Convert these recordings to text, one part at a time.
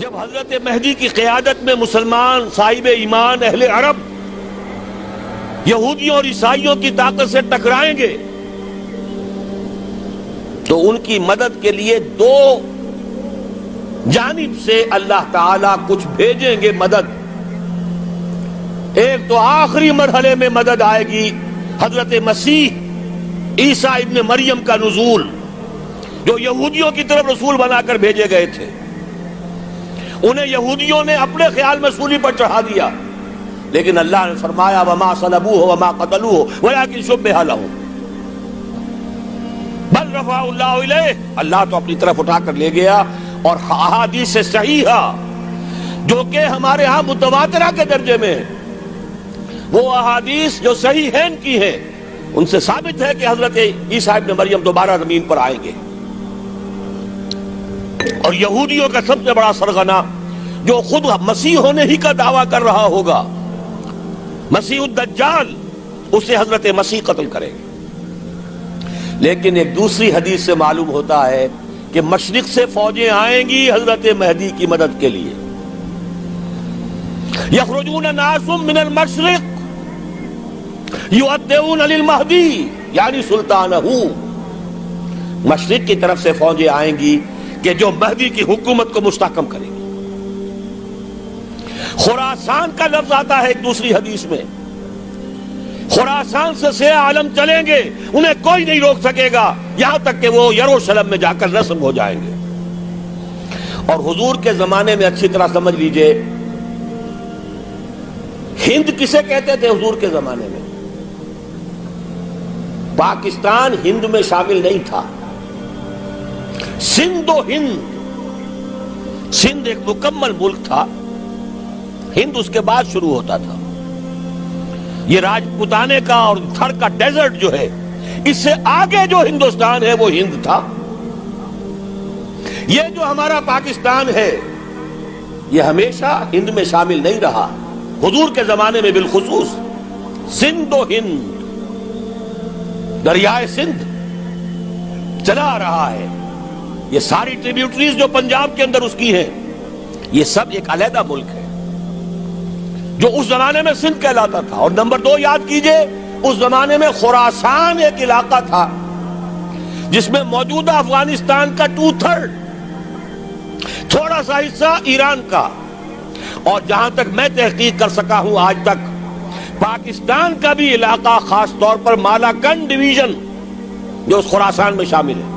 جب حضرت مہدی کی قیادت میں مسلمان صاحب ایمان اہل عرب یہودیوں اور عیسائیوں کی طاقت سے ٹکرائیں گے تو ان کی مدد کے لیے دو جانب سے اللہ تعالیٰ کچھ بھیجیں گے مدد. ایک تو آخری مرحلے میں مدد آئے گی حضرت مسیح عیسیٰ ابن مریم کا نزول، جو یہودیوں کی طرف رسول بنا کر بھیجے گئے تھے. انہیں یہودیوں نے اپنے خیال میں سولی پر چڑھا دیا، لیکن اللہ نے فرمایا وما صلبوہ وما قتلوہ ولکن شبہ لہم بل رفعہ اللہ الیہ. اللہ تو اپنی طرف اٹھا کر لے گیا. اور احادیث صحیحہ جو کہ ہمارے ہاں متواترہ کے درجے میں ہیں، وہ احادیث جو صحیحین کی ہیں، ان سے ثابت ہے کہ حضرت عیسیٰ ابن مریم دوبارہ زمین پر آئیں گے. اور یہودیوں کا سب سے بڑا سرغنہ جو خود مسیح ہونے ہی کا دعویٰ کر رہا ہوگا، مسیح الدجال، اسے حضرت مسیح قتل کرے گے. لیکن ایک دوسری حدیث سے معلوم ہوتا ہے کہ مشرق سے فوجیں آئیں گی حضرت مہدی کی مدد کے لیے. یخرجون ناس من المشرق یؤدون للمہدی یعنی سلطانہ. مشرق کی طرف سے فوجیں آئیں گی کہ جو مہدی کی حکومت کو مستحکم کریں گی. خراسان کا لفظ آتا ہے ایک دوسری حدیث میں. خراسان سے سیاہ عالم چلیں گے، انہیں کوئی نہیں روک سکے گا یہاں تک کہ وہ یروشلم میں جا کر رسم ہو جائیں گے. اور حضور کے زمانے میں اچھی طرح سمجھ لیجئے، ہند کسے کہتے تھے حضور کے زمانے میں؟ پاکستان ہند میں شامل نہیں تھا. سندھ و ہند، سندھ ایک مکمل ملک تھا، ہند اس کے بعد شروع ہوتا تھا. یہ راجپوتانے کا اور تھر کا ڈیزرٹ جو ہے، اس سے آگے جو ہندوستان ہے وہ ہند تھا. یہ جو ہمارا پاکستان ہے یہ ہمیشہ ہند میں شامل نہیں رہا. حضور کے زمانے میں بالخصوص سندھ و ہند، دریائے سندھ چلا آ رہا ہے. یہ ساری ٹریبیوٹریز جو پنجاب کے اندر اس کی ہیں، یہ سب ایک علیحدہ ملک ہے جو اس زمانے میں سندھ کہلاتا تھا. اور نمبر 2 یاد کیجئے، اس زمانے میں خراسان ایک علاقہ تھا جس میں موجودہ افغانستان کا 2/3، تھوڑا سا حصہ ایران کا، اور جہاں تک میں تحقیق کر سکا ہوں آج تک پاکستان کا بھی علاقہ، خاص طور پر مالاکنڈ ڈویژن جو اس خراسان میں شامل ہے.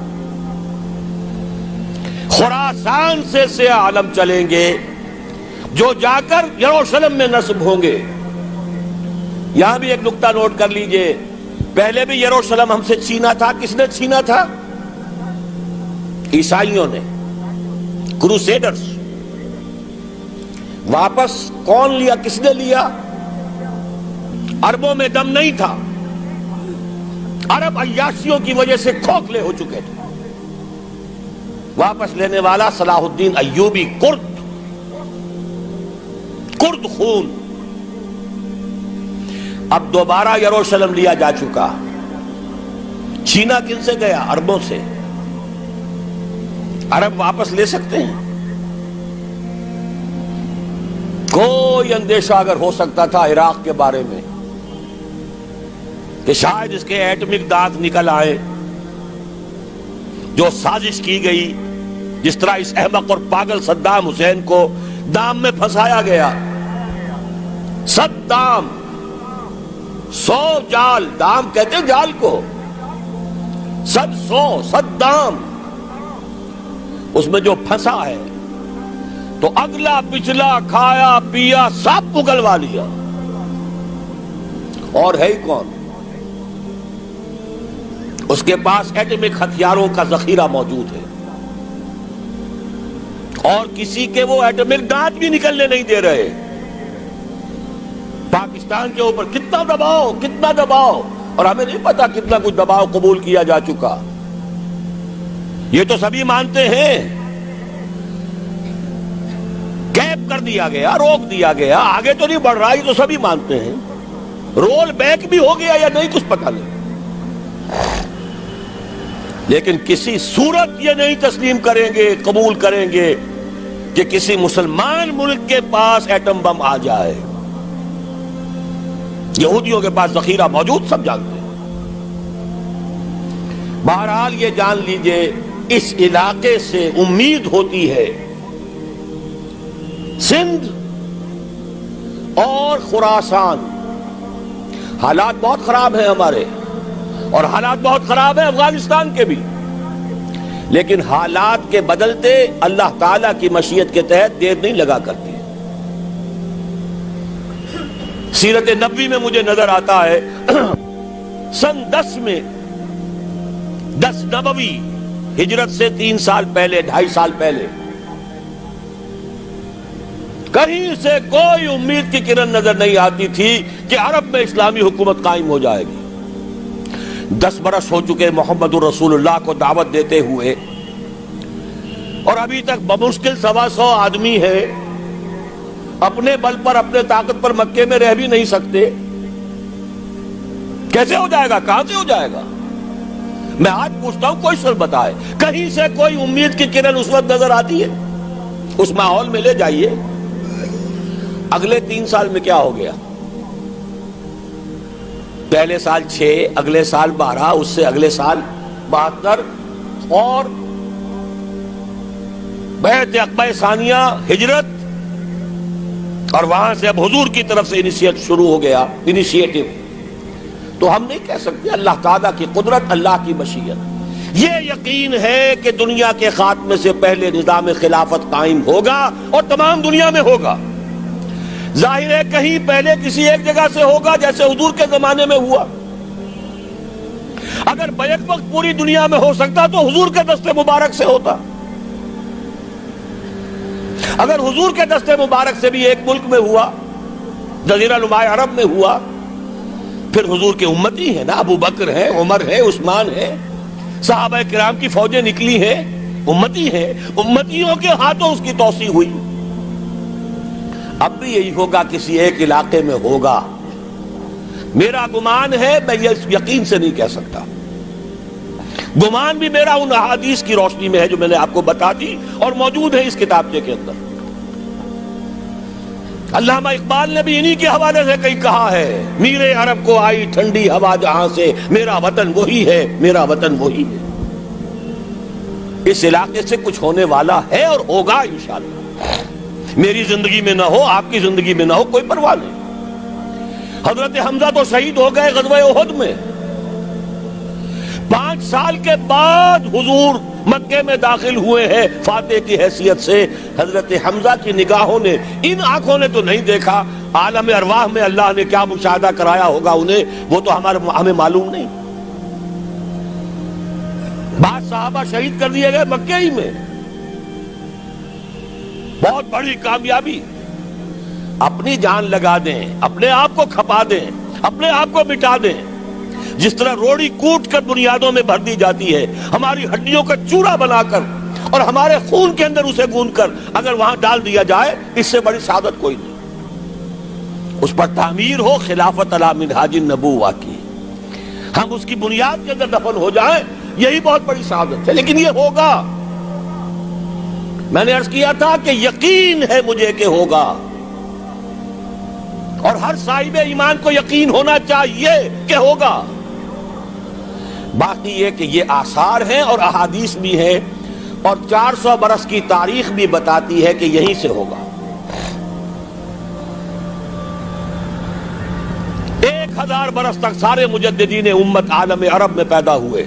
خراسان سے سیاہ عالم چلیں گے جو جا کر یروشلم میں نصب ہوں گے. یہاں بھی ایک نقطہ نوٹ کر لیجئے، پہلے بھی یروشلم ہم سے چھینا تھا. کس نے چھینا تھا؟ عیسائیوں نے، کروسیڈرز. واپس کون لیا؟ کس نے لیا؟ عربوں میں دم نہیں تھا، عرب عیاشیوں کی وجہ سے کھوکھلے ہو چکے تھے. واپس لینے والا صلاح الدین ایوبی، کرد خون. اب دوبارہ یروشلم لیا جا چکا. چھینا کن سے گیا؟ عربوں سے. عرب واپس لے سکتے ہیں؟ کوئی اندیشہ اگر ہو سکتا تھا عراق کے بارے میں کہ شاید اس کے ایٹمک دانت نکل آئے، جو سازش کی گئی، جس طرح اس احمق اور پاگل صدام حسین کو دام میں پھنسایا گیا. صدام 100 جال، دام کہتے ہیں جال کو، 100 صدام، اس میں جو پھنسا ہے تو اگلا پچھلا کھایا پیا سب اگلوا لیا. اور ہے ہی کون؟ اس کے پاس ایٹمک ہتھیاروں کا ذخیرہ موجود ہے، اور کسی کے وہ ایٹمک دانت بھی نکلنے نہیں دے رہے. پاکستان کے اوپر کتنا دباؤ، اور ہمیں نہیں پتا کتنا کچھ دباؤ قبول کیا جا چکا. یہ تو سبھی مانتے ہیں. کیپ کر دیا گیا، روک دیا گیا، آگے تو نہیں بڑھ رہا، یہ تو سبھی مانتے ہیں. رول بیک بھی ہو گیا یا نہیں کچھ پتہ نہیں. لیکن کسی صورت یہ نہیں تسلیم کریں گے، قبول کریں گے کہ کسی مسلمان ملک کے پاس ایٹم بم آ جائے. یہودیوں کے پاس ذخیرہ موجود، سب جانتے ہیں. بہرحال یہ جان لیجئے اس علاقے سے امید ہوتی ہے سندھ اور خراسان. حالات بہت خراب ہیں ہمارے، اور حالات بہت خراب ہیں افغانستان کے بھی، لیکن حالات کے بدلتے اللہ تعالیٰ کی مشیت کے تحت دیر نہیں لگا کرتی. سیرت نبوی میں مجھے نظر آتا ہے سن 10 میں 10 نبوی ہجرت سے 3 سال پہلے، 2.5 سال پہلے، کہیں سے کوئی امید کی کرن نظر نہیں آتی تھی کہ عرب میں اسلامی حکومت قائم ہو جائے گی. 10 برس ہو چکے محمد رسول اللہ کو دعوت دیتے ہوئے، اور ابھی تک بمشکل 125 آدمی ہے. اپنے بل پر، اپنے طاقت پر مکے میں رہ بھی نہیں سکتے. کیسے ہو جائے گا؟ کہاں سے ہو جائے گا؟ میں آج پوچھتا ہوں، کوئی سر بتائے کہیں سے کوئی امید کی کرن اس وقت نظر آتی ہے؟ اس ماحول میں لے جائیے. اگلے 3 سال میں کیا ہو گیا؟ پہلے سال 6، اگلے سال 12، اس سے اگلے سال 72، اور بیعت عقبہ ثانیہ، ہجرت، اور وہاں سے اب حضور کی طرف سے انیشیٹ شروع ہو گیا، انیشیٹو. تو ہم نہیں کہہ سکتے اللہ تعالیٰ کی قدرت، اللہ کی مشیت. یہ یقین ہے کہ دنیا کے خاتمے سے پہلے نظام خلافت قائم ہوگا، اور تمام دنیا میں ہوگا. ظاہر ہے کہیں پہلے کسی ایک جگہ سے ہوگا، جیسے حضور کے زمانے میں ہوا. اگر بیک وقت پوری دنیا میں ہو سکتا تو حضور کے دست مبارک سے ہوتا. اگر حضور کے دست مبارک سے بھی ایک ملک میں ہوا، جزیرہ نما عرب میں ہوا، پھر حضور کے امتی ہیں نا، ابو بکر ہیں، عمر ہے، عثمان ہے، صحابہ کرام کی فوجیں نکلی ہیں، امتی ہیں. امتیوں کے ہاتھوں اس کی توسیع ہوئی. اب بھی یہی ہوگا، کسی ایک علاقے میں ہوگا. میرا گمان ہے، میں یہ یقین سے نہیں کہہ سکتا. گمان بھی میرا ان احادیث کی روشنی میں ہے جو میں نے آپ کو بتا دی اور موجود ہے اس کتابچے کے اندر. علامہ اقبال نے بھی انہی کے حوالے سے کئی کہا ہے، میرے عرب کو آئی ٹھنڈی ہوا جہاں سے، میرا وطن وہی ہے، میرا وطن وہی ہے. اس علاقے سے کچھ ہونے والا ہے اور ہوگا انشاءاللہ. میری زندگی میں نہ ہو، آپ کی زندگی میں نہ ہو، کوئی پرواہ نہیں. حضرت حمزہ تو شہید ہو گئے غزوہ احد میں. 5 سال کے بعد حضور مکے میں داخل ہوئے ہیں فاتح کی حیثیت سے. حضرت حمزہ کی نگاہوں نے، ان آنکھوں نے تو نہیں دیکھا، عالم ارواح میں اللہ نے کیا مشاہدہ کرایا ہوگا انہیں، وہ تو ہمیں معلوم نہیں. بعض صحابہ شہید کر دیے گئے مکے ہی میں. بہت بڑی کامیابی. اپنی جان لگا دیں، اپنے آپ کو کھپا دیں، اپنے آپ کو مٹا دیں. جس طرح روڑی کوٹ کر بنیادوں میں بھر دی جاتی ہے، ہماری ہڈیوں کا چورا بنا کر اور ہمارے خون کے اندر اسے گوندھ کر اگر وہاں ڈال دیا جائے، اس سے بڑی سعادت کوئی نہیں. اس پر تعمیر ہو خلافت علی منہاج النبوہ کی، ہم اس کی بنیاد کے اندر دفن ہو جائیں، یہی بہت بڑی سعادت ہے. لیکن یہ ہوگا. میں نے عرض کیا تھا کہ یقین ہے مجھے کہ ہوگا، اور ہر صاحب ایمان کو یقین ہونا چاہیے کہ ہوگا. باقی یہ کہ یہ آثار ہیں اور احادیث بھی ہیں، اور 400 برس کی تاریخ بھی بتاتی ہے کہ یہیں سے ہوگا. 1000 برس تک سارے مجددین امت عالم عرب میں پیدا ہوئے.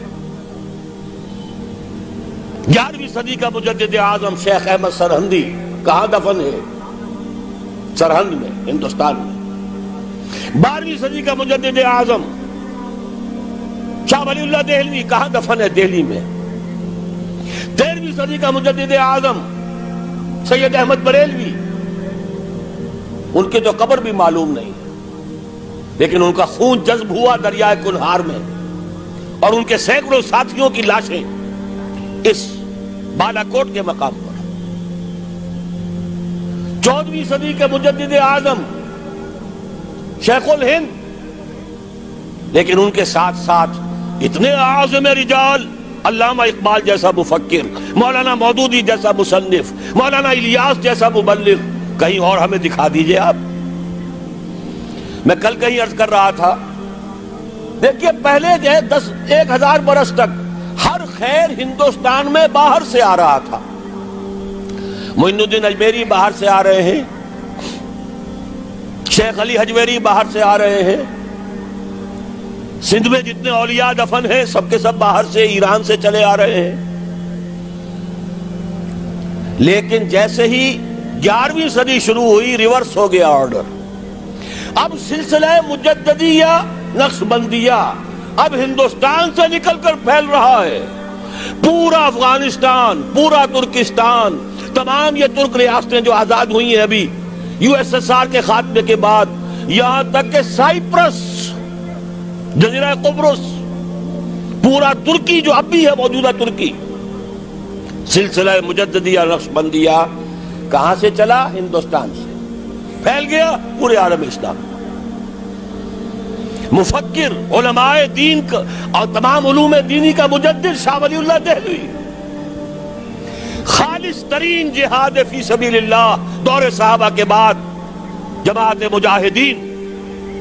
11ویں صدی کا مجدد اعظم شیخ احمد سرہندی کہاں دفن ہے؟ سرہند میں، ہندوستان میں. 12ویں صدی کا مجدد اعظم شاہ ولی اللہ دہلوی کہاں دفن ہے؟ دہلی میں. 13ویں صدی کا مجدد اعظم سید احمد بریلوی، ان کے تو قبر بھی معلوم نہیں، لیکن ان کا خون جذب ہوا دریائے کنہار میں، اور ان کے سینکڑوں ساتھیوں کی لاشیں اس بالا کوٹ کے مقام پر. 14ویں صدی کے مجدد اعظم شیخ الہند، لیکن ان کے ساتھ ساتھ اتنے اعظم رجال علامہ اقبال جیسا مفکر، مولانا مودودی جیسا مصنف، مولانا الیاس جیسا مبلغ، کہیں اور ہمیں دکھا دیجئے آپ۔ میں کل کہیں عرض کر رہا تھا، دیکھیے پہلے جو ہے 1000 برس تک ہر خیر ہندوستان میں باہر سے آ رہا تھا۔ معین الدین اجمیری باہر سے آ رہے ہیں، شیخ علی حجویری باہر سے آ رہے ہیں، سندھ میں جتنے اولیاء دفن ہیں سب کے سب باہر سے، ایران سے چلے آ رہے ہیں۔ لیکن جیسے ہی 11ویں صدی شروع ہوئی، ریورس ہو گیا آرڈر۔ اب سلسلہ مجددیہ نقشبندیہ اب ہندوستان سے نکل کر پھیل رہا ہے۔ پورا افغانستان، پورا ترکستان، تمام یہ ترک ریاستیں جو آزاد ہوئی ہیں ابھی USSR کے خاتمے کے بعد، یہاں تک کہ سائپرس، جزیرہ قبرص، پورا ترکی جو اب بھی ہے موجودہ ترکی، سلسلہ مجددیہ نقشبندیہ کہاں سے چلا؟ ہندوستان سے پھیل گیا پورے عالم اسلام۔ مفکر، علماء دین کا اور تمام علوم دینی کا مجدد شاہ ولی اللہ دہلوی، خالص ترین جہاد فی سبیل اللہ دور صحابہ کے بعد جماعت مجاہدین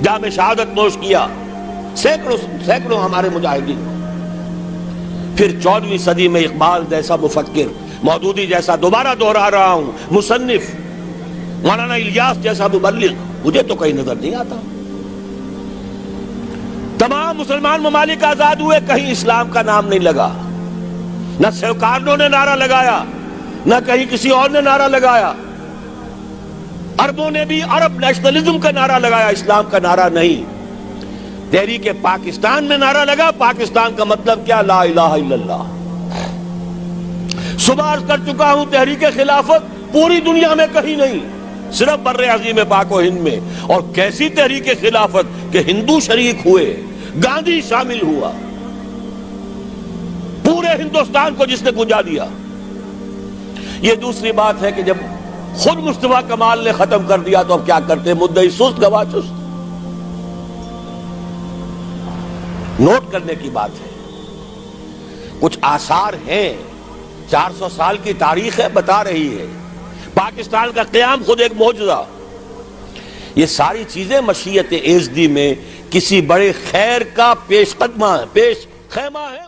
جام شہادت نوش کیا، سینکڑوں ہمارے مجاہدین۔ پھر 14ویں صدی میں اقبال جیسا مفکر، مودودی جیسا، دوبارہ دوہرا رہا ہوں، مصنف، مولانا الیاس جیسا مبلغ، مجھے تو کہیں نظر نہیں آتا۔ تمام مسلمان ممالک آزاد ہوئے، کہیں اسلام کا نام نہیں لگا، نہ سیوکارنوں نے نعرہ لگایا، نہ کہیں کسی اور نے نعرہ لگایا۔ عربوں نے بھی عرب نیشنلزم کا نعرہ لگایا، اسلام کا نعرہ نہیں۔ تحریک پاکستان میں نعرہ لگا، پاکستان کا مطلب کیا؟ لا الہ الا اللہ۔ صبح عرض کر چکا ہوں، تحریک خلافت پوری دنیا میں کہیں نہیں، صرف بر عظیم پاک و ہند میں۔ اور کیسی تحریک خلافت کہ ہندو شریک ہوئے، گاندھی شامل ہوا، پورے ہندوستان کو جس نے گنجا دیا۔ یہ دوسری بات ہے کہ جب خود مصطفیٰ کمال نے ختم کر دیا تو اب کیا کرتے؟ مدعی سست گواہ چست۔ نوٹ کرنے کی بات ہے، کچھ آثار ہیں، 400 سال کی تاریخ ہے، بتا رہی ہے پاکستان کا قیام خود ایک معجزہ۔ یہ ساری چیزیں مشیت ایزدی میں کسی بڑے خیر کا پیش خیمہ ہے۔